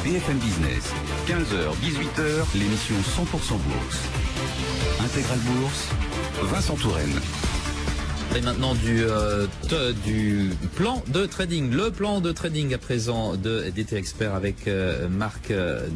BFM Business, 15h, 18h, l'émission 100% Bourse. Intégrale Bourse, Vincent Touraine. Et maintenant du plan de trading. Le plan de trading à présent de DT Expert avec Marc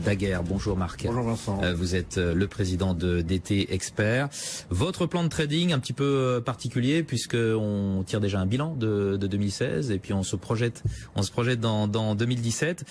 Daguerre. Bonjour Marc. Bonjour Vincent. Vous êtes le président de DT Expert. Votre plan de trading un petit peu particulier puisque on tire déjà un bilan de 2016 et puis on se projette dans 2017.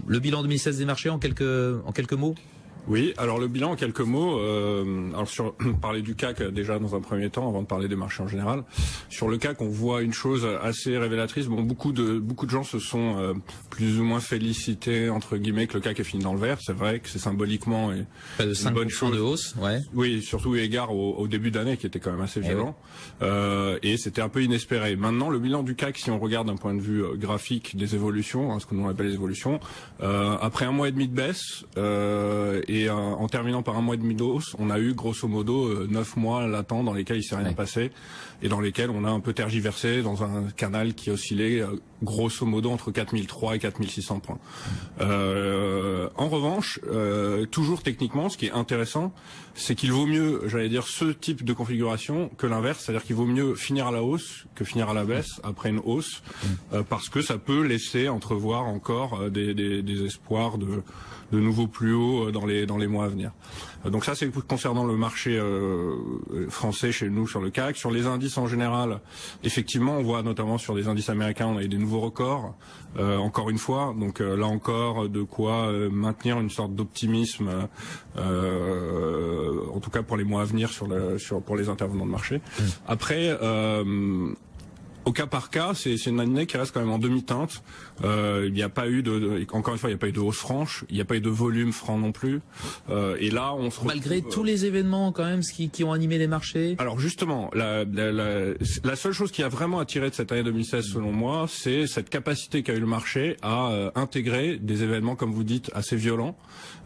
Le bilan 2016 des marchés en quelques mots. Oui, alors le bilan en quelques mots, parler du CAC déjà dans un premier temps avant de parler des marchés en général. Sur le CAC, on voit une chose assez révélatrice. Bon, beaucoup de gens se sont plus ou moins félicités entre guillemets que le CAC est fini dans le vert. C'est vrai que c'est symboliquement près de 5% une bonne chose de hausse, ouais. Oui, surtout eu égard au début d'année qui était quand même assez violent. Et c'était un peu inespéré. Maintenant, le bilan du CAC, si on regarde d'un point de vue graphique des évolutions, ce que nous on appelle les évolutions, après un mois et demi de baisse et en terminant par un mois et demi de hausse, on a eu grosso modo 9 mois latents dans lesquels il s'est rien passé et dans lesquels on a un peu tergiversé dans un canal qui oscillait grosso modo entre 4003 et 4600 points. En revanche, toujours techniquement, ce qui est intéressant, c'est qu'il vaut mieux, j'allais dire, ce type de configuration que l'inverse, c'est-à-dire qu'il vaut mieux finir à la hausse que finir à la baisse après une hausse, parce que ça peut laisser entrevoir encore des espoirs de nouveaux plus hauts dans les mois à venir. Donc ça, c'est concernant le marché français chez nous sur le CAC. Sur les indices en général, effectivement, on voit notamment sur des indices américains, on a eu des nouveaux records, encore une fois. Donc là encore, de quoi maintenir une sorte d'optimisme, en tout cas pour les mois à venir pour les intervenants de marché. Après, au cas par cas, c'est une année qui reste quand même en demi-teinte. Il n'y a pas eu encore une fois, il n'y a pas eu de hausse franche, il n'y a pas eu de volume franc non plus. Et là, on se retrouve, malgré tous les événements quand même qui ont animé les marchés. Alors justement, la seule chose qui a vraiment attiré de cette année 2016, selon moi, c'est cette capacité qu'a eu le marché à intégrer des événements, comme vous dites, assez violents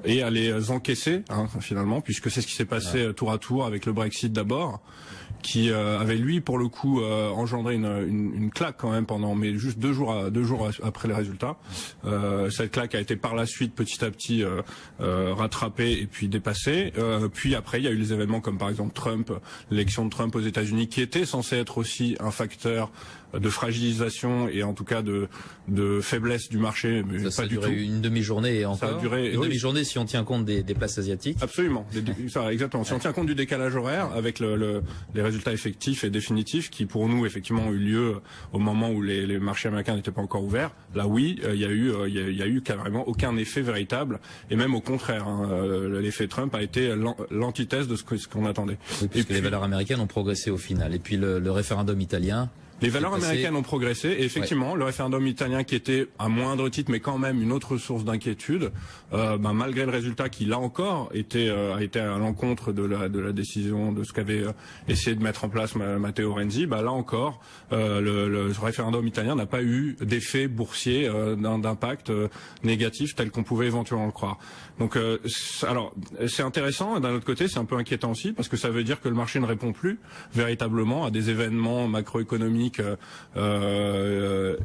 et à les encaisser, finalement, puisque c'est ce qui s'est passé tour à tour avec le Brexit d'abord, qui avait lui pour le coup engendré une claque quand même mais juste deux jours après les résultats. Cette claque a été par la suite petit à petit rattrapée et puis dépassée. Puis après il y a eu les événements comme par exemple l'élection de Trump aux États-Unis, qui était censé être aussi un facteur de fragilisation et en tout cas de faiblesse du marché, mais ça pas a du tout. Une demi-journée et encore. Ça a duré une demi-journée si on tient compte des places asiatiques. Absolument, ça, exactement. Si on tient compte du décalage horaire avec les résultats effectifs et définitifs qui pour nous effectivement ont eu lieu au moment où les marchés américains n'étaient pas encore ouverts, là oui, il y a eu carrément aucun effet véritable et même au contraire, l'effet Trump a été l'antithèse de ce qu'on attendait. Oui, puisque les valeurs américaines ont progressé au final et puis le référendum italien. Les valeurs américaines ont progressé et effectivement, le référendum italien qui était à moindre titre mais quand même une autre source d'inquiétude, malgré le résultat qui là encore a été à l'encontre de la décision de ce qu'avait essayé de mettre en place Matteo Renzi, là encore le référendum italien n'a pas eu d'effet boursier, d'impact négatif tel qu'on pouvait éventuellement le croire. Donc alors c'est intéressant, d'un autre côté c'est un peu inquiétant aussi parce que ça veut dire que le marché ne répond plus véritablement à des événements macroéconomiques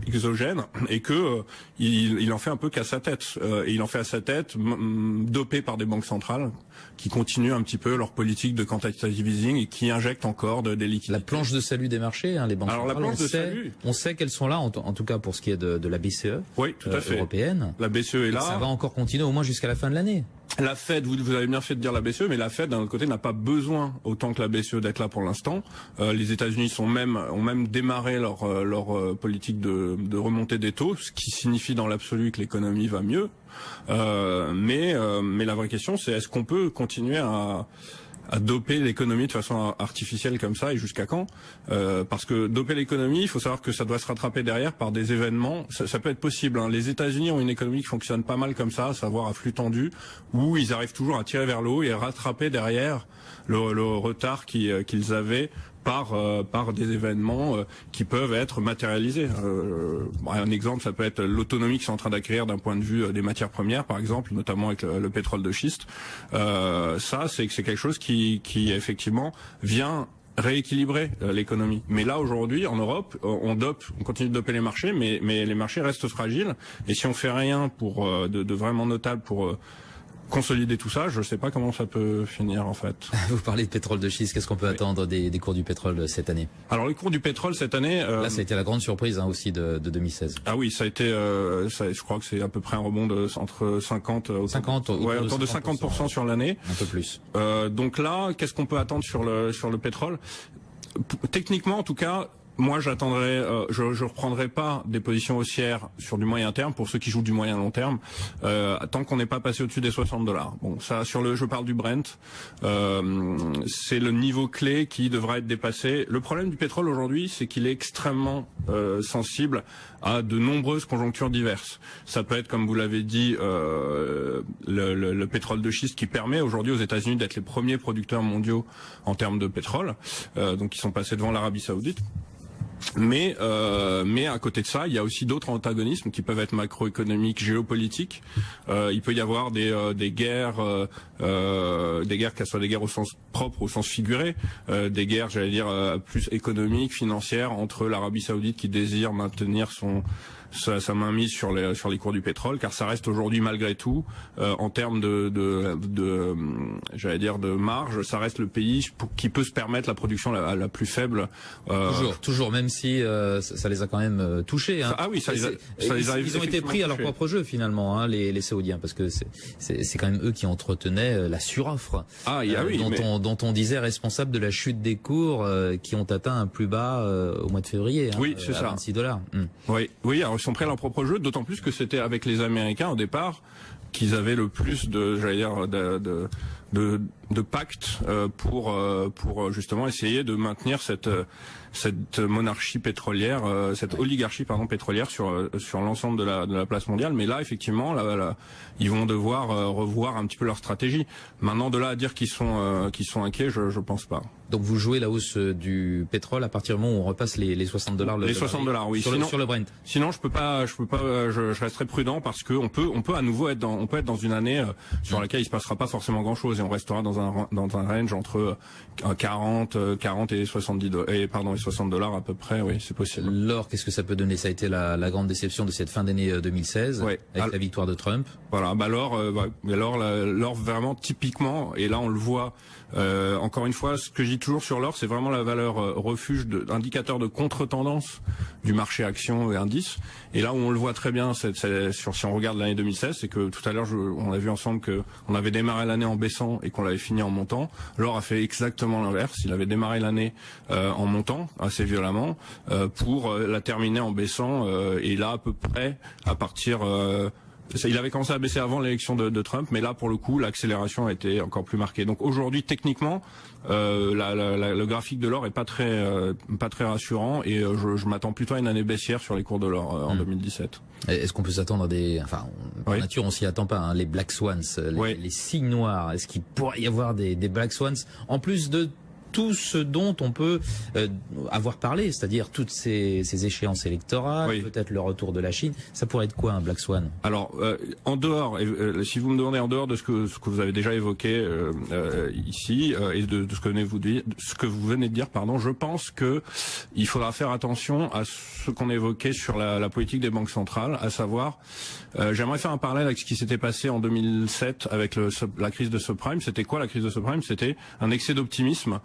exogène et que il en fait un peu qu'à sa tête et il en fait à sa tête dopé par des banques centrales qui continuent un petit peu leur politique de quantitative easing et qui injectent encore des liquidités. La planche de salut des marchés, les banques centrales. Alors la planche de salut, on sait qu'elles sont là en tout cas pour ce qui est de la BCE, oui, tout à fait, européenne. La BCE est là. Ça va encore continuer au moins jusqu'à la fin de l'année. La Fed, vous avez bien fait de dire la BCE, mais la Fed, d'un autre côté, n'a pas besoin autant que la BCE d'être là pour l'instant. Les États-Unis ont même démarré leur politique de remontée des taux, ce qui signifie dans l'absolu que l'économie va mieux. Mais la vraie question, c'est est-ce qu'on peut continuer à doper l'économie de façon artificielle comme ça et jusqu'à quand? Parce que doper l'économie, il faut savoir que ça doit se rattraper derrière par des événements. Ça peut être possible. Les États-Unis ont une économie qui fonctionne pas mal comme ça, à savoir à flux tendu, où ils arrivent toujours à tirer vers le haut et à rattraper derrière le retard qu'ils avaient par des événements qui peuvent être matérialisés. Un exemple, ça peut être l'autonomie qui sont en train d'acquérir d'un point de vue des matières premières, par exemple, notamment avec le pétrole de schiste. Ça, c'est quelque chose qui effectivement vient rééquilibrer l'économie. Mais là aujourd'hui en Europe, on continue de doper les marchés, mais les marchés restent fragiles. Et si on fait rien pour de vraiment notable pour consolider tout ça, je ne sais pas comment ça peut finir en fait. Vous parlez de pétrole de schiste, qu'est-ce qu'on peut attendre des cours du pétrole cette année? Alors les cours du pétrole cette année... Là ça a été la grande surprise aussi de 2016. Ah oui, ça a été, je crois que c'est à peu près un rebond entre 50... autour de 50% sur l'année. Un peu plus. Donc là, qu'est-ce qu'on peut attendre sur le pétrole? Techniquement en tout cas... Moi, j'attendrai, je reprendrai pas des positions haussières sur du moyen terme pour ceux qui jouent du moyen long terme, tant qu'on n'est pas passé au-dessus des $60. Bon, ça, je parle du Brent, c'est le niveau clé qui devra être dépassé. Le problème du pétrole aujourd'hui, c'est qu'il est extrêmement sensible à de nombreuses conjonctures diverses. Ça peut être, comme vous l'avez dit, le pétrole de schiste qui permet aujourd'hui aux États-Unis d'être les premiers producteurs mondiaux en termes de pétrole, donc ils sont passés devant l'Arabie Saoudite. Mais à côté de ça, il y a aussi d'autres antagonismes qui peuvent être macroéconomiques, géopolitiques. Il peut y avoir des guerres, qu'elles soient des guerres au sens propre, au sens figuré, des guerres, j'allais dire, plus économiques, financières, entre l'Arabie Saoudite qui désire maintenir sa mainmise sur les cours du pétrole, car ça reste aujourd'hui malgré tout, en termes j'allais dire de marge, ça reste le pays qui peut se permettre la production la plus faible. Toujours, même si ça les a quand même touchés. Hein. Ah oui, ça les a ils ont été pris à leur propre jeu finalement, hein, les Saoudiens, parce que c'est quand même eux qui entretenaient la suroffre, dont on disait responsable de la chute des cours qui ont atteint un plus bas au mois de février. Hein, oui, c'est ça. $26. Oui. Alors ils sont prêts à leur propre jeu, d'autant plus que c'était avec les Américains au départ qu'ils avaient le plus de pactes pour justement essayer de maintenir cette monarchie pétrolière, cette oligarchie pétrolière sur l'ensemble de la place mondiale. Mais là, effectivement, ils vont devoir revoir un petit peu leur stratégie. Maintenant, de là à dire qu'ils sont inquiets, je pense pas. Donc vous jouez la hausse du pétrole à partir du moment où on repasse les $60. Les $60, oui. Sur le Brent. Sinon, je resterai prudent parce que on peut à nouveau être dans une année sur laquelle il se passera pas forcément grand chose et on restera dans un range entre 40 et $60 à peu près. Oui, c'est possible. L'or, qu'est-ce que ça peut donner? Ça a été la grande déception de cette fin d'année 2016, avec la victoire de Trump. Voilà, l'or vraiment typiquement, et là on le voit. Encore une fois, ce que je dis toujours sur l'or, c'est vraiment la valeur refuge indicateur de contre-tendance du marché actions et indices. Et là où on le voit très bien, si on regarde l'année 2016, c'est que tout à l'heure on a vu ensemble que on avait démarré l'année en baissant et qu'on l'avait fini en montant. L'or a fait exactement l'inverse. Il avait démarré l'année en montant assez violemment pour la terminer en baissant. Et là à peu près à partir il avait commencé à baisser avant l'élection de Trump, mais là, pour le coup, l'accélération a été encore plus marquée. Donc aujourd'hui, techniquement, le graphique de l'or est pas très rassurant, et je m'attends plutôt à une année baissière sur les cours de l'or en 2017. Est-ce qu'on peut s'attendre à en nature, on s'y attend pas, hein, les Black Swans, les signes noirs. Est-ce qu'il pourrait y avoir des Black Swans en plus de tout ce dont on peut avoir parlé, c'est-à-dire toutes ces échéances électorales, peut-être le retour de la Chine, ça pourrait être quoi un Black Swan? Alors, en dehors, si vous me demandez en dehors de ce que vous avez déjà évoqué ici et de ce que vous venez de dire, je pense que il faudra faire attention à ce qu'on évoquait sur la politique des banques centrales, à savoir, j'aimerais faire un parallèle avec ce qui s'était passé en 2007 avec la crise de subprime. C'était quoi la crise de subprime? C'était un excès d'optimisme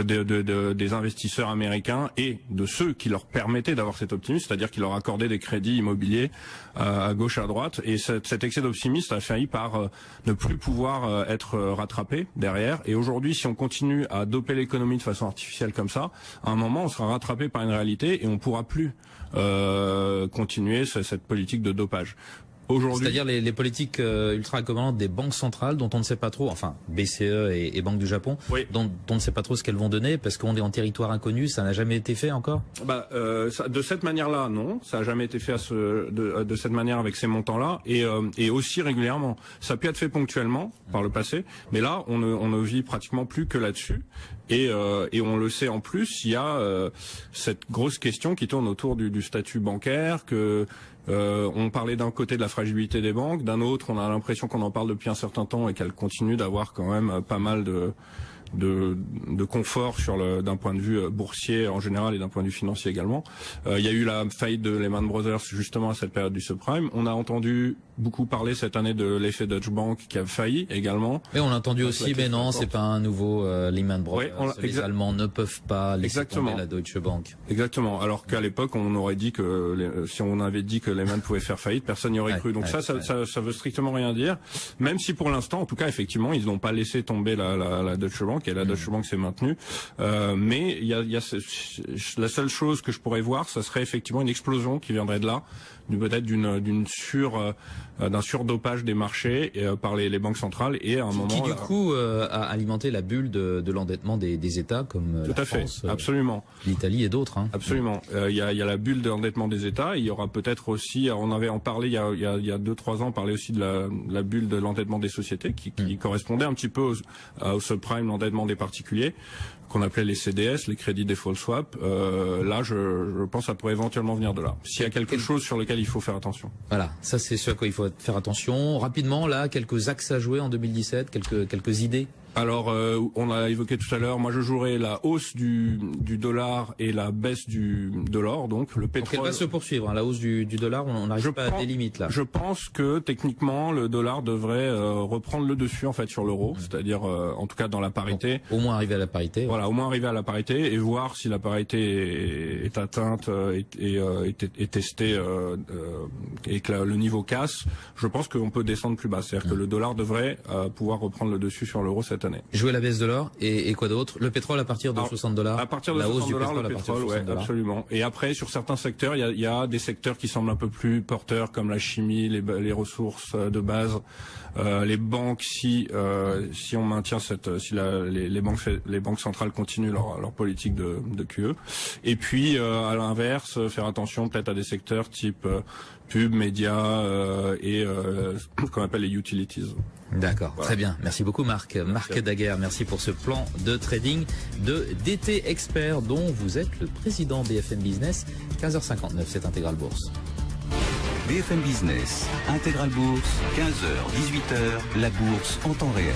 des investisseurs américains et de ceux qui leur permettaient d'avoir cet optimisme, c'est-à-dire qui leur accordaient des crédits immobiliers à gauche à droite, et cet excès d'optimisme a fini par ne plus pouvoir être rattrapé derrière. Et aujourd'hui, si on continue à doper l'économie de façon artificielle comme ça, à un moment on sera rattrapé par une réalité et on pourra plus continuer cette politique de dopage. C'est-à-dire les politiques ultra accommodantes des banques centrales dont on ne sait pas trop, enfin BCE et Banque du Japon, dont on ne sait pas trop ce qu'elles vont donner parce qu'on est en territoire inconnu, ça n'a jamais été fait encore? De cette manière-là, non, ça n'a jamais été fait de cette manière avec ces montants-là, et aussi régulièrement. Ça a pu être fait ponctuellement par le passé, mais là on ne vit pratiquement plus que là-dessus, et on le sait en plus, il y a cette grosse question qui tourne autour du statut bancaire que on parlait d'un côté de la fragilité des banques, d'un autre on a l'impression qu'on en parle depuis un certain temps et qu'elles continuent d'avoir quand même pas mal de confort d'un point de vue boursier en général et d'un point de vue financier également. Il y a eu la faillite de Lehman Brothers justement à cette période du subprime. On a entendu beaucoup parler cette année de l'effet Deutsche Bank qui a failli également. Et on a entendu aussi, mais non, c'est pas un nouveau Lehman Brothers. Ouais, les Allemands ne peuvent pas laisser tomber la Deutsche Bank. Exactement. Alors qu'à l'époque, on aurait dit que si on avait dit que Lehman pouvait faire faillite, personne n'y aurait cru. Donc ça veut strictement rien dire. Même si pour l'instant, en tout cas, effectivement, ils n'ont pas laissé tomber la Deutsche Bank et la Deutsche Bank s'est maintenue. Mais il y a la seule chose que je pourrais voir, ça serait effectivement une explosion qui viendrait de là, peut-être d'un surdopage des marchés par les banques centrales et à un moment qui du coup a alimenté la bulle de l'endettement des États comme tout la à fait, France, absolument, l'Italie et d'autres. Hein. Absolument. Il y a la bulle d'endettement des États. Il y aura peut-être aussi, on avait en parlé il y a 2-3 ans, parlé aussi de la bulle de l'endettement des sociétés qui correspondait un petit peu au subprime, l'endettement des particuliers, qu'on appelait les CDS, les crédits default swap. Là, je pense que ça pourrait éventuellement venir de là. S'il y a quelque chose sur lequel il faut faire attention. Voilà, ça c'est ce à quoi il faut faire attention. Rapidement, là, quelques axes à jouer en 2017, quelques idées. Alors, on a évoqué tout à l'heure, moi je jouerais la hausse du dollar et la baisse de l'or, donc le pétrole. Donc elle va se poursuivre, hein, la hausse du dollar, on n'arrive pas à des limites là. Je pense que techniquement le dollar devrait reprendre le dessus en fait sur l'euro, c'est-à-dire en tout cas dans la parité. Donc, au moins arriver à la parité. Voilà, au moins arriver à la parité et voir si la parité est atteinte et testée et que le niveau casse. Je pense qu'on peut descendre plus bas, c'est-à-dire que le dollar devrait pouvoir reprendre le dessus sur l'euro cette année. Jouer la baisse de l'or et quoi d'autre? Le pétrole à partir de $60. À partir de $60, le pétrole, ouais, absolument. Et après, sur certains secteurs, il y a des secteurs qui semblent un peu plus porteurs, comme la chimie, les ressources de base, les banques. Si on maintient les banques centrales continuent leur politique de QE. Et puis, à l'inverse, faire attention peut-être à des secteurs type pub, médias et ce qu'on appelle les utilities. D'accord, voilà. Très bien. Merci beaucoup Marc. Marc Daguerre, merci pour ce plan de trading de DT Expert dont vous êtes le président. BFM Business, 15h59, c'est Intégral Bourse. BFM Business, Intégral Bourse, 15h, 18h, la bourse en temps réel.